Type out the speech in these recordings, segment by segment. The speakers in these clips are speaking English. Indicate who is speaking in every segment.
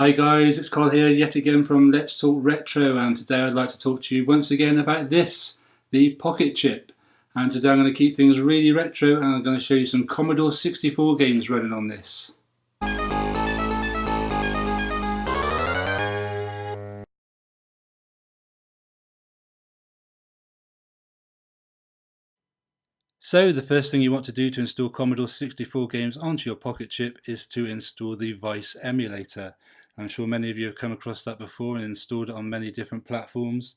Speaker 1: Hi guys, it's Colin here yet again from Let's Talk Retro, and today I'd like to talk to you once again about this, the Pocket Chip. And today I'm going to keep things really retro and I'm going to show you some Commodore 64 games running on this. So the first thing you want to do to install Commodore 64 games onto your Pocket Chip is to install the Vice emulator. I'm sure many of you have come across that before and installed it on many different platforms.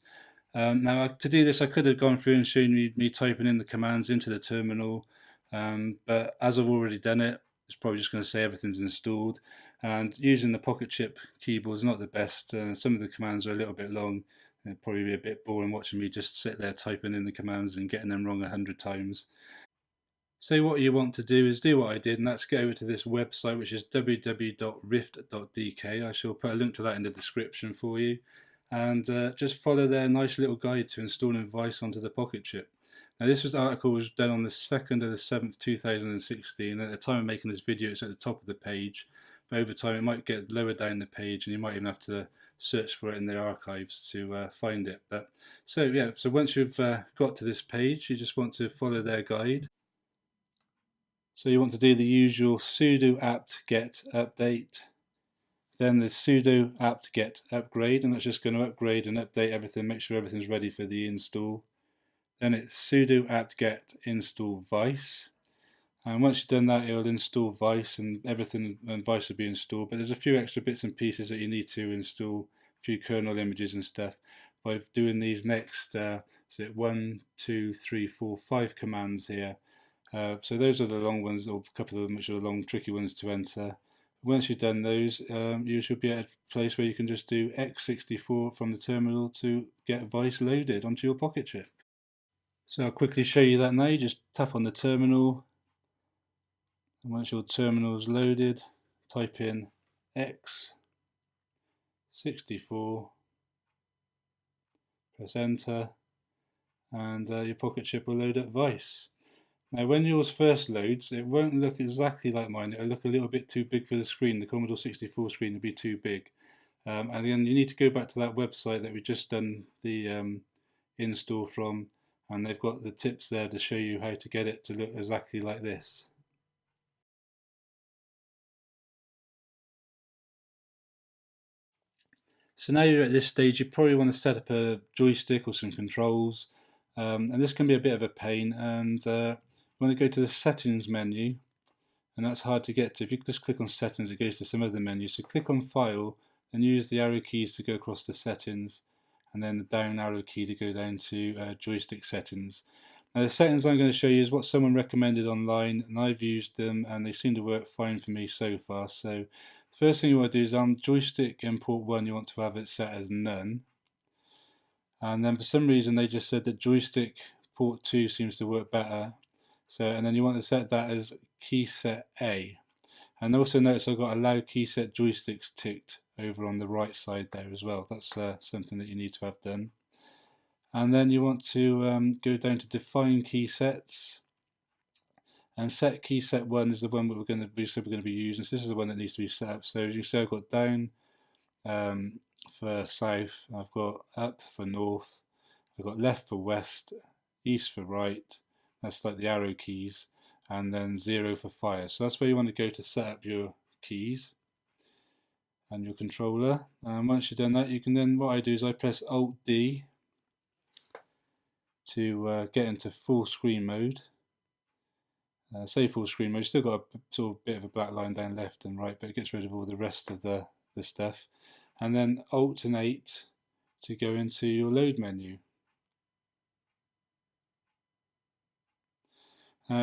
Speaker 1: Now, to do this, I could have gone through and shown you me typing in the commands into the terminal, but as I've already done it, it's probably just going to say everything's installed. And using the Pocket Chip keyboard is not the best. Some of the commands are a little bit long. It'd probably be a bit boring watching me just sit there typing in the commands and getting them wrong 100 times. So what you want to do is do what I did, and that's go over to this website, which is www.rift.dk. I shall put a link to that in the description for you, and just follow their nice little guide to installing Vice onto the Pocket Chip. Now this article was done on the 2nd of the 7th 2016. At the time of making this video it's at the top of the page, but over time it might get lower down the page and you might even have to search for it in the archives to find it. But so once you've got to this page, you just want to follow their guide. So you want to do the usual sudo apt get update, then the sudo apt get upgrade, and that's just going to upgrade and update everything, make sure everything's ready for the install. Then it's sudo apt get install Vice, and once you've done that it'll install Vice and everything, and Vice will be installed, but there's a few extra bits and pieces that you need to install, a few kernel images and stuff, by doing these next 1, 2, 3, 4, 5 commands here. So those are the long ones, or a couple of them which are the long tricky ones to enter. Once you've done those, you should be at a place where you can just do x64 from the terminal to get Vice loaded onto your Pocket Chip. So I'll quickly show you that now. You just tap on the terminal, and once your terminal is loaded, type in x64, press enter, and your Pocket Chip will load up Vice. Now when yours first loads, it won't look exactly like mine. It'll look a little bit too big for the screen. The Commodore 64 screen will be too big. And then you need to go back to that website that we just done the install from, and they've got the tips there to show you how to get it to look exactly like this. So now you're at this stage, you probably want to set up a joystick or some controls, and this can be a bit of a pain, and you want to go to the settings menu, and that's hard to get to. If you just click on settings, it goes to some other menus. So click on file and use the arrow keys to go across to settings, and then the down arrow key to go down to joystick settings. Now the settings I'm going to show you is what someone recommended online, and I've used them and they seem to work fine for me so far. So the first thing you want to do is on joystick import 1 you want to have it set as none, and then for some reason they just said that joystick port 2 seems to work better. So, and then you want to set that as key set A. And also notice I've got allow key set joysticks ticked over on the right side there as well. That's something that you need to have done. And then you want to go down to define key sets, and set key set 1 is the one that we're going to be using. So this is the one that needs to be set up. So as you see, I've got down for south, I've got up for north, I've got left for west, east for right. That's like the arrow keys, and then 0 for fire. So that's where you want to go to set up your keys and your controller. And once you've done that, you can then, what I do is I press Alt D to get into full screen mode. Say full screen mode, still got a sort of bit of a black line down left and right, but it gets rid of all the rest of the stuff. And then alternate to go into your load menu.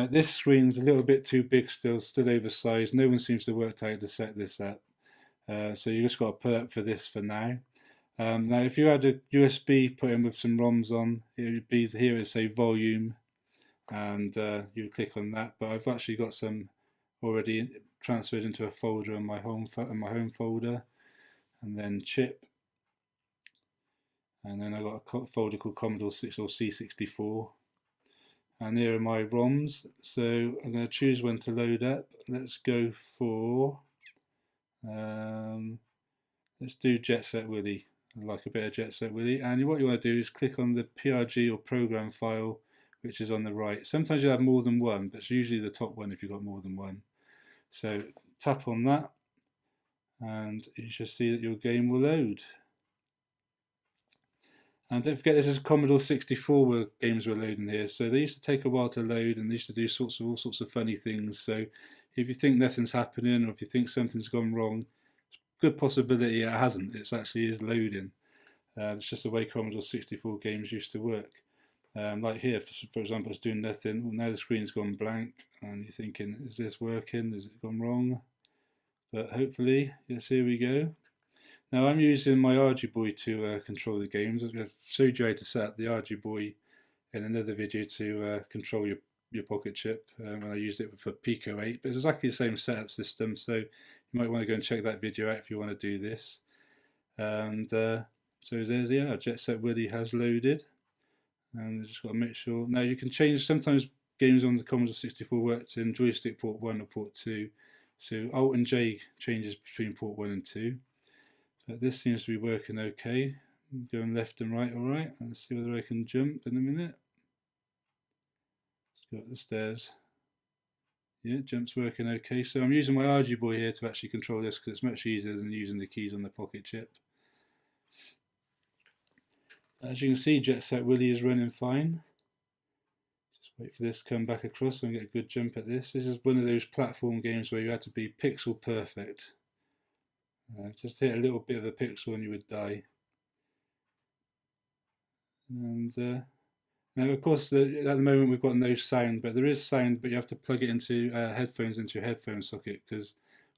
Speaker 1: This screen's a little bit too big still oversized. No one seems to have worked out to set this up. So you just got to put up for this for now. Now if you had a USB put in with some ROMs on, it would be here it say volume, and you would click on that, but I've actually got some already transferred into a folder in my home folder, and then chip, and then I've got a folder called Commodore 6 or C64, and here are my ROMs. So I'm going to choose when to load up. Let's go for let's do Set Willy. I like a bit of Set Willy. And what you want to do is click on the PRG or program file, which is on the right. Sometimes you have more than one, but it's usually the top one if you've got more than one. So tap on that, and you should see that your game will load. And don't forget, this is Commodore 64 where games were loading here. So they used to take a while to load, and they used to do all sorts of funny things. So if you think nothing's happening, or if you think something's gone wrong, good possibility it hasn't. It actually is loading. It's just the way Commodore 64 games used to work. Like here, for example, it's doing nothing. Well, now the screen's gone blank, and you're thinking, is this working? Has it gone wrong? But hopefully, yes, here we go. Now I'm using my Arduino to control the games. I've showed you how to set up the Arduino in another video to control your pocket chip when I used it for Pico 8, but it's exactly the same setup system, so you might want to go and check that video out if you want to do this. And so there's Set Willy has loaded, and you just got to make sure. Now you can change, sometimes games on the Commodore 64 worked in joystick port 1 or port 2, so Alt and J changes between port 1 and 2. But this seems to be working okay. I'm going left and right, alright. Let's see whether I can jump in a minute. Let's go up the stairs. Yeah, jump's working okay. So I'm using my Arduino here to actually control this because it's much easier than using the keys on the pocket chip. As you can see, Set Willy is running fine. Just wait for this to come back across and get a good jump at this. This is one of those platform games where you have to be pixel perfect. Just hit a little bit of a pixel and you would die. And now, of course, at the moment we've got no sound, but there is sound, but you have to plug it into headphones into your headphone socket,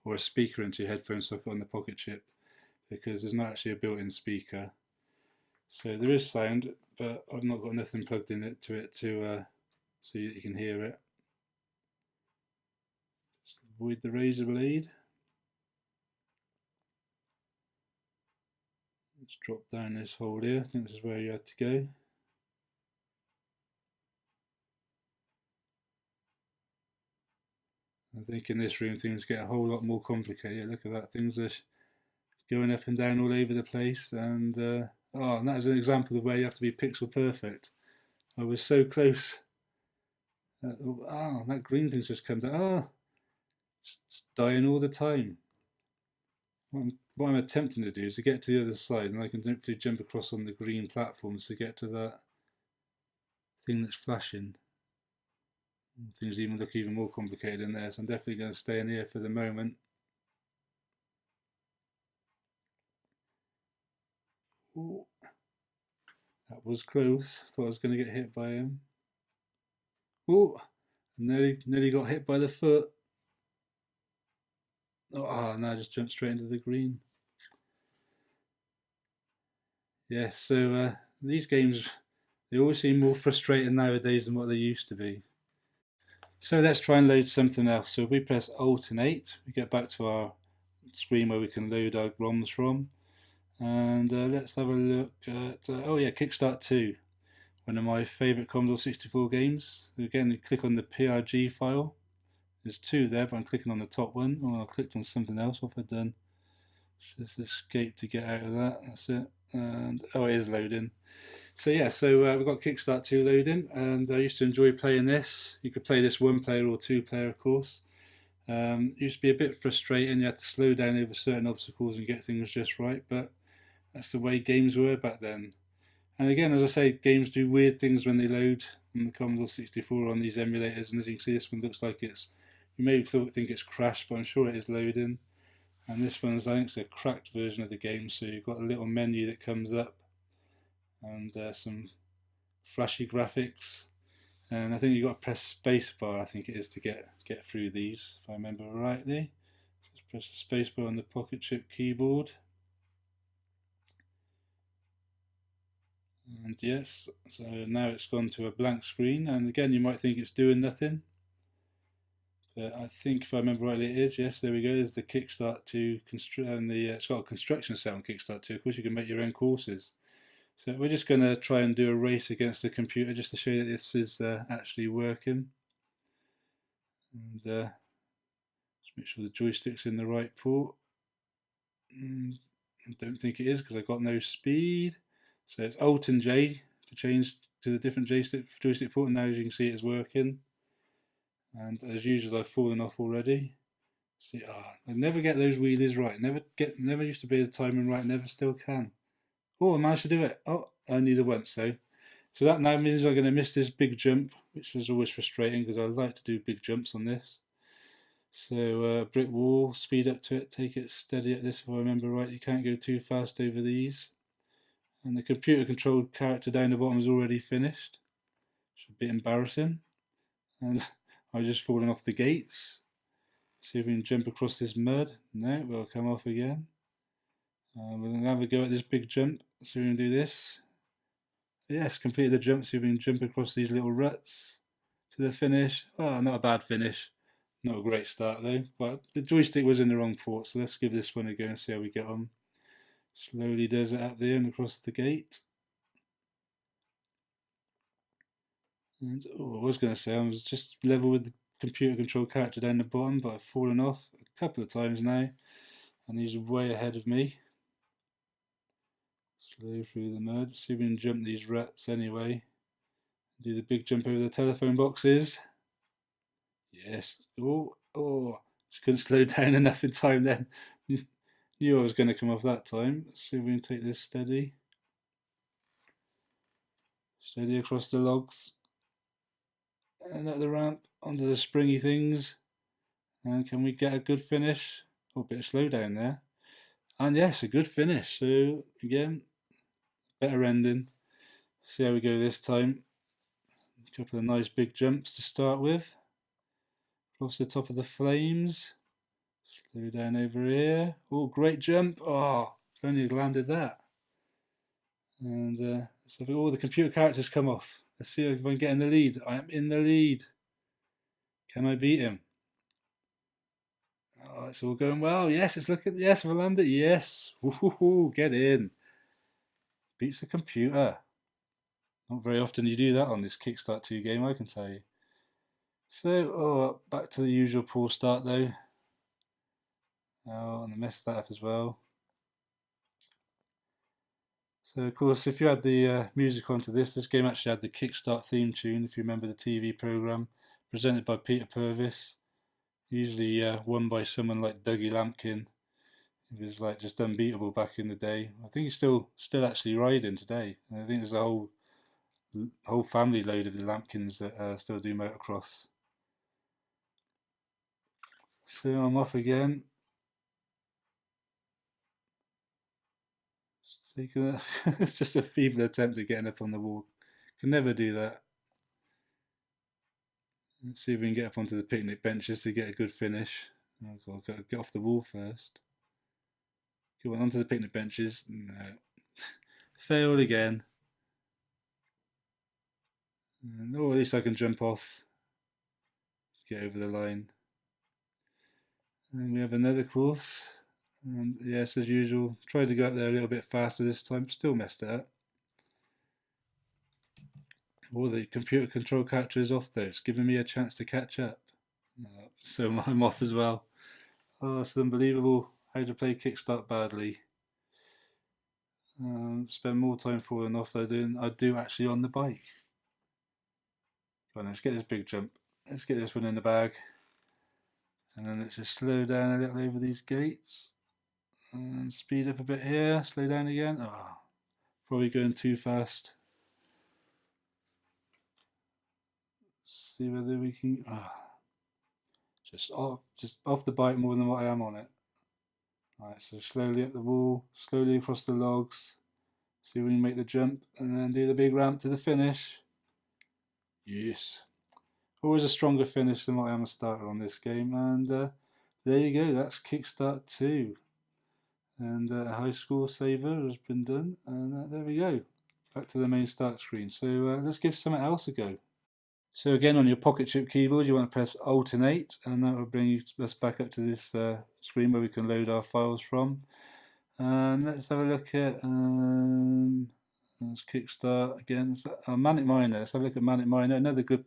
Speaker 1: or a speaker into your headphone socket on the pocket chip, because there's not actually a built-in speaker. So there is sound, but I've not got nothing plugged in it so that you can hear it. Just avoid the razor blade. Let's drop down this hole here. I think this is where you had to go. I think in this room things get a whole lot more complicated. Look at that, things are going up and down all over the place. And and that is an example of where you have to be pixel perfect. I was so close. That green thing's just come down. It's dying all the time. What I'm attempting to do is to get to the other side, and I can hopefully jump across on the green platforms to get to that thing that's flashing. Things even look even more complicated in there, so I'm definitely going to stay in here for the moment. Ooh, that was close. Thought I was going to get hit by him. Oh, nearly got hit by the foot. Oh, no, I just jumped straight into the green. Yeah, so these games, they always seem more frustrating nowadays than what they used to be. So let's try and load something else. So if we press Alt and 8, we get back to our screen where we can load our ROMs from. And let's have a look at, Kickstart 2, one of my favourite Commodore 64 games. Again, you click on the PRG file. There's two there, but I'm clicking on the top one. Oh, I clicked on something else. What have I done? Just escape to get out of that. That's it. And it is loading. So yeah, we've got Kickstart 2 loading, and I used to enjoy playing this. You could play this one player or two player, of course. It used to be a bit frustrating. You had to slow down over certain obstacles and get things just right, but that's the way games were back then. And again, as I say, games do weird things when they load on the Commodore 64 on these emulators, and as you can see, this one looks like you may think it's crashed, but I'm sure it is loading. And this one's, I think it's a cracked version of the game, so you've got a little menu that comes up, and some flashy graphics. And I think you've got to press spacebar, I think it is, to get through these, if I remember rightly. Just press the spacebar on the pocket chip keyboard. And yes, so now it's gone to a blank screen, and again you might think it's doing nothing, but I think if I remember rightly it is. Yes, there we go. There's the Kickstart 2 and it's got a construction set on Kickstart 2. Of course you can make your own courses. So we're just going to try and do a race against the computer just to show you that this is actually working. And just make sure the joystick's in the right port. And I don't think it is because I've got no speed. So it's Alt and J to change to the different joystick port, and now as you can see it's working. And as usual, I've fallen off already. See, I never get those wheelies right. Never used to be the timing right. Never still can. Oh, I managed to do it. Oh, only the once though. So that now means I'm going to miss this big jump, which is always frustrating because I like to do big jumps on this. So brick wall, speed up to it, take it steady at this if I remember right. You can't go too fast over these. And the computer controlled character down the bottom is already finished. It's a bit embarrassing. And I've just fallen off the gates. See if we can jump across this mud. No, we'll come off again. We'll have a go at this big jump. See if we can do this. Yes, completed the jump. See if we can jump across these little ruts to the finish. Oh, not a bad finish. Not a great start though, but the joystick was in the wrong port, so let's give this one a go and see how we get on. Slowly does it up there and across the gate. And I was going to say I was just level with the computer control character down the bottom, but I've fallen off a couple of times now, and he's way ahead of me. Slow through the mud. See if we can jump these ruts anyway. Do the big jump over the telephone boxes. Yes. Oh, just couldn't slow down enough in time then. Knew I was going to come off that time. Let's see if we can take this steady. Steady across the logs. And up the ramp, onto the springy things. And can we get a good finish? Oh, a bit of slow down there. And yes, a good finish. So again, better ending. See how we go this time. A couple of nice big jumps to start with. Across the top of the flames. Slow down over here. Oh, great jump. Oh, if only landed that. And so all the computer characters come off. Let's see if I can get in the lead. I am in the lead. Can I beat him? Oh, it's all going well. Yes, it's looking. Yes, we'll land it. Yes. Woohoo! Get in. Beats the computer. Not very often you do that on this Kickstart 2 game, I can tell you. So, back to the usual poor start though. Oh, and I messed that up as well. So, of course, if you had the music onto this game actually had the Kickstart theme tune, if you remember the TV programme, presented by Peter Purvis, usually won by someone like Dougie Lampkin. He was like just unbeatable back in the day. I think he's still actually riding today. And I think there's a whole family load of the Lampkins that still do motocross. So I'm off again. It's just a feeble attempt at getting up on the wall. Can never do that. Let's see if we can get up onto the picnic benches to get a good finish. Oh God, I've got to get off the wall first. Go on, onto the picnic benches. No. Failed again. And, at least I can jump off. Get over the line. And we have another course. And yes, as usual, tried to go up there a little bit faster this time, still messed it up. Oh, the computer control character is off though. It's giving me a chance to catch up. So I'm off as well. Oh, it's unbelievable how to play Kickstart badly. Spend more time falling off than I do actually on the bike. Come on, let's get this big jump. Let's get this one in the bag. And then let's just slow down a little over these gates. And speed up a bit here, slow down again. Oh, probably going too fast. See whether we can. Just off the bike more than what I am on it. Alright, so slowly up the wall, slowly across the logs. See if we can make the jump and then do the big ramp to the finish. Yes. Always a stronger finish than what I am a starter on this game. And there you go, that's Kickstart 2. And a high score saver has been done. And there we go. Back to the main start screen. So let's give something else a go. So again, on your pocket chip keyboard, you want to press Alternate, and that will bring us back up to this screen where we can load our files from. And let's have a look at let's Kickstart again. Manic Miner. Let's have a look at Manic Miner. Another good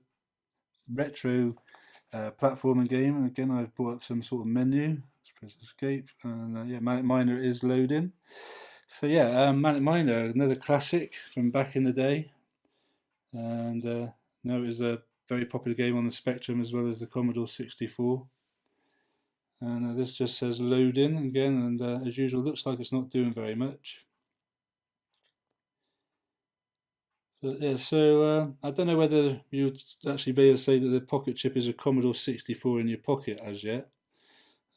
Speaker 1: retro platforming game. And again, I've brought up some sort of menu. Let's press escape, and yeah, Manic Miner is loading. So yeah, Manic Miner, another classic from back in the day, and now it is a very popular game on the Spectrum as well as the Commodore 64. And this just says loading again, and as usual, looks like it's not doing very much. But yeah, so I don't know whether you'd actually be able to say that the pocket chip is a Commodore 64 in your pocket as yet.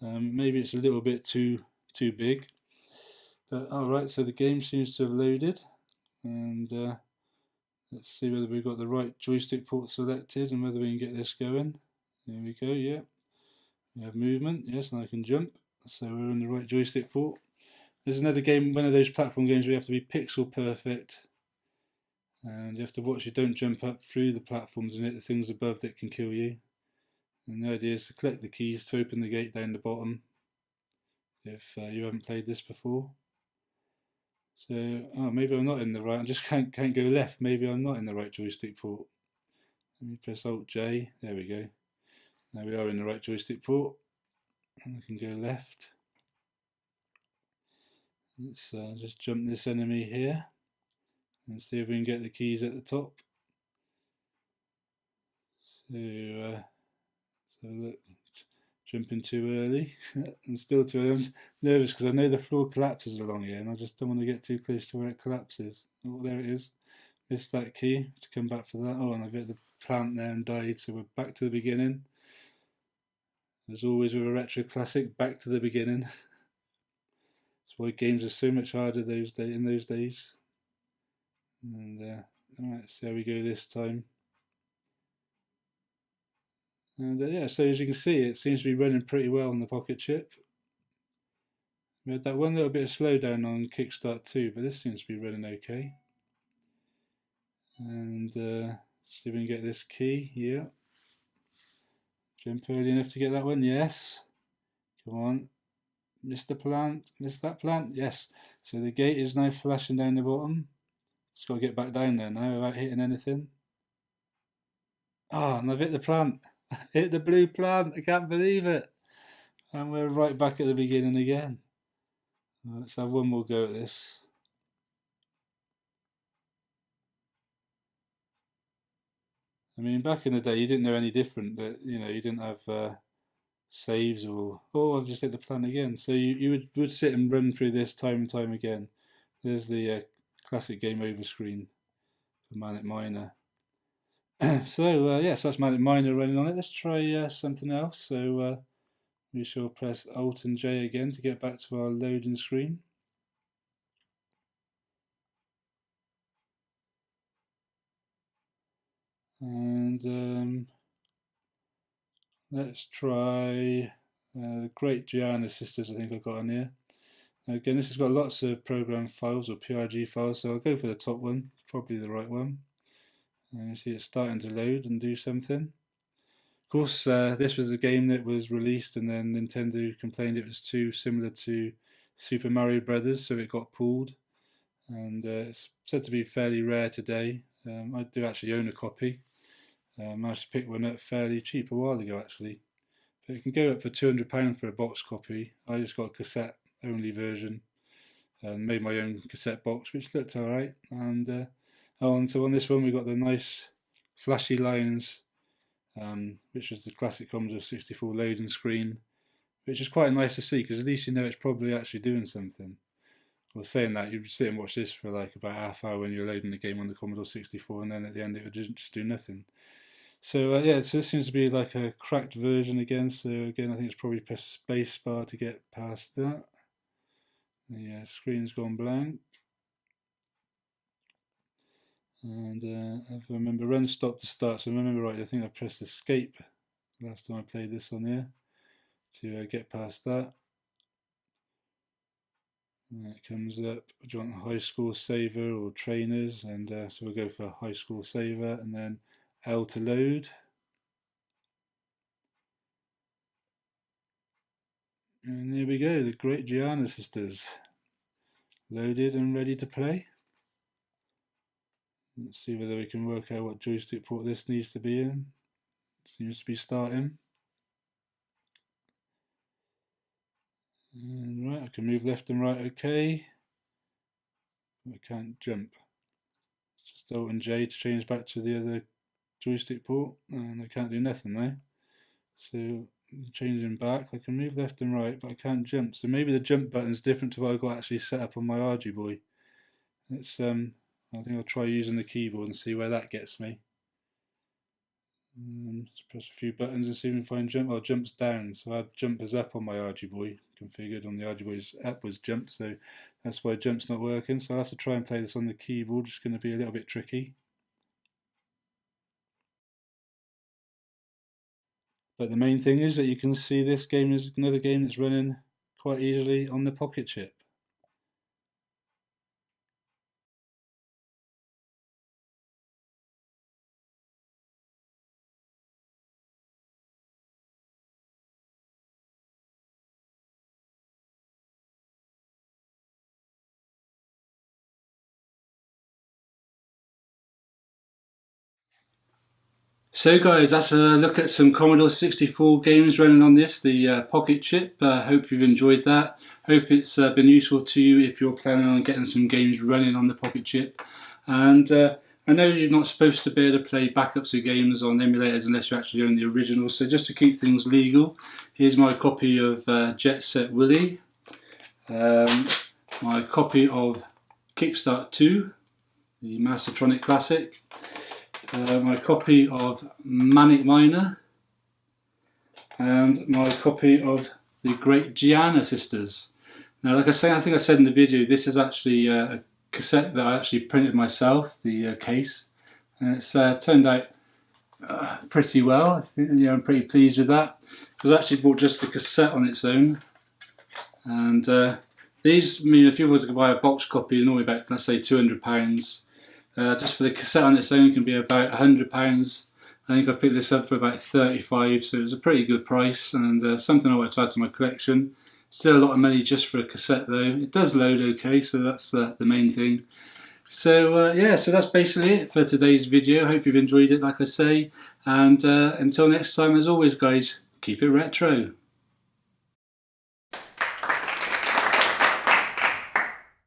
Speaker 1: Maybe it's a little bit too big. But alright, so the game seems to have loaded, and let's see whether we've got the right joystick port selected and whether we can get this going. There we go, yeah. We have movement, yes, and I can jump. So we're on the right joystick port. There's another game, one of those platform games where you have to be pixel perfect. And you have to watch you don't jump up through the platforms and hit the things above that can kill you. And the idea is to collect the keys to open the gate down the bottom if you haven't played this before. So, oh, maybe I'm not in the right, I just can't go left. Maybe I'm not in the right joystick port. Let me press Alt J, there we go. Now we are in the right joystick port. And I can go left. Let's just jump this enemy here and see if we can get the keys at the top. So, look, jumping too early and still too early. I'm nervous because I know the floor collapses along here and I just don't want to get too close to where it collapses. Oh, there it is. Missed that key to come back for that. Oh, and I've hit the plant there and died, so we're back to the beginning. As always with a retro classic, back to the beginning. That's why games are so much harder in those days. And alright, see how we go this time. And yeah, so as you can see, it seems to be running pretty well on the pocket chip. We had that one little bit of slowdown on Kickstart 2, but this seems to be running okay. And see if we can get this key, yeah. Jump early enough to get that one, yes. Come on. Missed the plant, missed that plant, yes. So the gate is now flashing down the bottom. Just got to get back down there now without hitting anything. Oh, and I've hit the plant. Hit the blue plant, I can't believe it. And we're right back at the beginning again. Let's have one more go at this. I mean, back in the day, you didn't know any different. That you didn't have saves or I've just hit the plant again. So you would sit and run through this time and time again. There's the classic game over screen for Manic Miner. So yes, that's Manic Miner running on it. Let's try something else. So we shall press Alt and J again to get back to our loading screen. And let's try the Great Giana Sisters, I think I've got on here. Again, this has got lots of program files or PRG files, so I'll go for the top one, probably the right one. And you see it's starting to load and do something. Of course, this was a game that was released and then Nintendo complained it was too similar to Super Mario Brothers, so it got pulled. And it's said to be fairly rare today. I do actually own a copy. Managed to pick one up fairly cheap a while ago actually. But it can go up for £200 for a box copy. I just got a cassette only version and made my own cassette box, which looked alright. And so on this one we got the nice flashy lines, which was the classic Commodore 64 loading screen, which is quite nice to see because at least you know it's probably actually doing something. Well, saying that, you'd sit and watch this for like about half hour when you're loading the game on the Commodore 64, and then at the end it would just do nothing. So yeah, so this seems to be like a cracked version again. So again, I think it's probably press space bar to get past that. The screen's gone blank. And if I remember, run, stop to start. So I remember right, I think I pressed escape last time I played this on here to get past that. And it comes up, do you want high school saver or trainers? And so we'll go for high school saver and then L to load. And there we go, the Great Giana Sisters. Loaded and ready to play. Let's see whether we can work out what joystick port this needs to be in. Seems to be starting. And right, I can move left and right, okay. I can't jump. Just Alt and J to change back to the other joystick port, and I can't do nothing there. So changing back, I can move left and right, but I can't jump. So maybe the jump button's different to what I've got actually set up on my Arduboy. It's I think I'll try using the keyboard and see where that gets me. Just press a few buttons and see if I can find jump. Oh, jump's down, so I had jumpers up on my Arduboy, configured on the Arduboy's upwards jump, so that's why jump's not working. So I'll have to try and play this on the keyboard. It's going to be a little bit tricky. But the main thing is that you can see this game is another game that's running quite easily on the Pocket chip. So guys, that's a look at some Commodore 64 games running on this, the Pocket chip. Hope you've enjoyed that. Hope it's been useful to you if you're planning on getting some games running on the Pocket chip. And I know you're not supposed to be able to play backups of games on emulators unless you actually own the original. So just to keep things legal, here's my copy of Set Willy, my copy of Kickstart 2, the Mastertronic Classic, my copy of Manic Miner, and my copy of the Great Giana Sisters. Now, like I say, I think I said in the video, this is actually a cassette that I actually printed myself, the case, and it's turned out pretty well. I'm pretty pleased with that, because I actually bought just the cassette on its own, and these, if you were to buy a box copy, normally about, let's say, £200. Just for the cassette on its own can be about £100. I think I picked this up for about 35, so it was a pretty good price, and something I want to add to my collection. Still a lot of money just for a cassette though. It does load okay, so that's the main thing. So yeah, so that's basically it for today's video. Hope you've enjoyed it, like I say, and until next time, as always guys, keep it retro.